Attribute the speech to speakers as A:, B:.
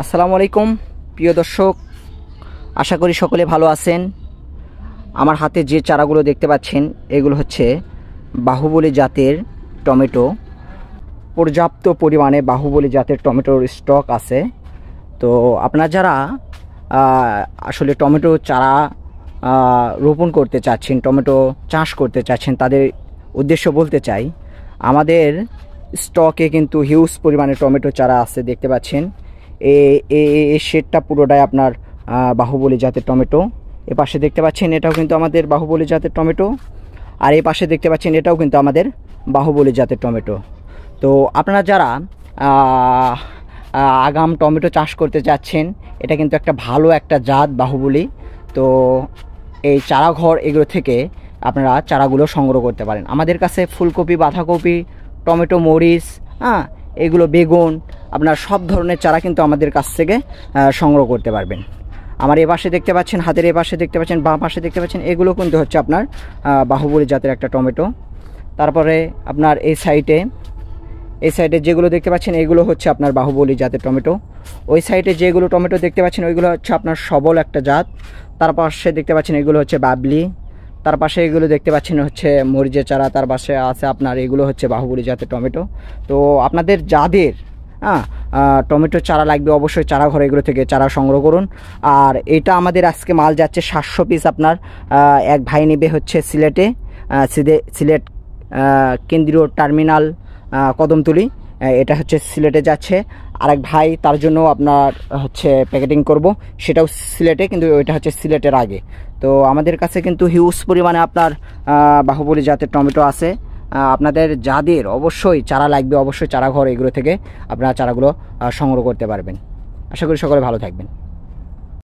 A: আসসালামু আলাইকুম প্রিয় দর্শক, আশা করি সকলে ভালো আছেন। আমার হাতে যে চারাগুলো দেখতে পাচ্ছেন এগুলো হচ্ছে বাহুবলী জাতের টমেটো। পর্যাপ্ত পরিমাণে বাহুবলী জাতের টমেটোর স্টক আছে। তো আপনারা যারা আসলে টমেটো চারা রোপণ করতে চাচ্ছেন, টমেটো চাষ করতে চাচ্ছেন, তাদের উদ্দেশ্য বলতে চাই, আমাদের স্টকে কিন্তু হিউজ পরিমাণে টমেটো চারা আছে। দেখতে পাচ্ছেন এই শেডটা পুরোটাই আপনার বাহুবলী জাতের টমেটো। এ পাশে দেখতে পাচ্ছেন এটাও কিন্তু আমাদের বাহুবলী জাতের টমেটো, আর এই পাশে দেখতে পাচ্ছেন এটাও কিন্তু আমাদের বাহুবলী জাতের টমেটো। তো আপনারা যারা আগাম টমেটো চাষ করতে চাচ্ছেন, এটা কিন্তু একটা ভালো একটা জাত বাহুবলী। তো এই চারাঘর এগুলো থেকে আপনারা চারাগুলো সংগ্রহ করতে পারেন। আমাদের কাছে ফুলকপি, বাঁধাকপি, টমেটো, মরিচ, এগুলো বেগুন, আপনার সব ধরনের চারা কিন্তু আমাদের কাছ থেকে সংগ্রহ করতে পারবেন। আমার এ পাশে দেখতে পাচ্ছেন, হাতের এ পাশে দেখতে পাচ্ছেন, বাঁ পাশে দেখতে পাচ্ছেন, এগুলো কিন্তু হচ্ছে আপনার বাহুবলী জাতের একটা টমেটো। তারপরে আপনার এই সাইডে যেগুলো দেখতে পাচ্ছেন এগুলো হচ্ছে আপনার বাহুবলী জাতের টমেটো। ওই সাইডে যেগুলো টমেটো দেখতে পাচ্ছেন ওইগুলো হচ্ছে আপনার সবল একটা জাত। তার পাশে দেখতে পাচ্ছেন এগুলো হচ্ছে বাবলি। তার পাশে এগুলো দেখতে পাচ্ছেন হচ্ছে মরিচের চারা। তার পাশে আছে আপনার এগুলো হচ্ছে বাহুবলী জাতের টমেটো। তো আপনাদের যাদের টমেটো চারা লাগবে অবশ্যই চারা ঘরে এগুলো থেকে চারা সংগ্রহ করুন। আর এটা আমাদের আজকে মাল যাচ্ছে 700 পিস। আপনার এক ভাই নেবে হচ্ছে সিলেট কেন্দ্রীয় টার্মিনাল কদমতলি, এটা হচ্ছে সিলেটে যাচ্ছে। আরেক ভাই তার জন্য আপনার হচ্ছে প্যাকেটিং করব, সেটাও সিলেটে, কিন্তু ওইটা হচ্ছে সিলেটের আগে। তো আমাদের কাছে কিন্তু হিউজ পরিমাণে আপনার বাহুবলী জাতের টমেটো আছে। আপনাদের যাদের অবশ্যই চারা লাগবে অবশ্যই চারা ঘর এগুলো থেকে আপনারা চারাগুলো সংগ্রহ করতে পারবেন। আশা করি সকলে ভালো থাকবেন।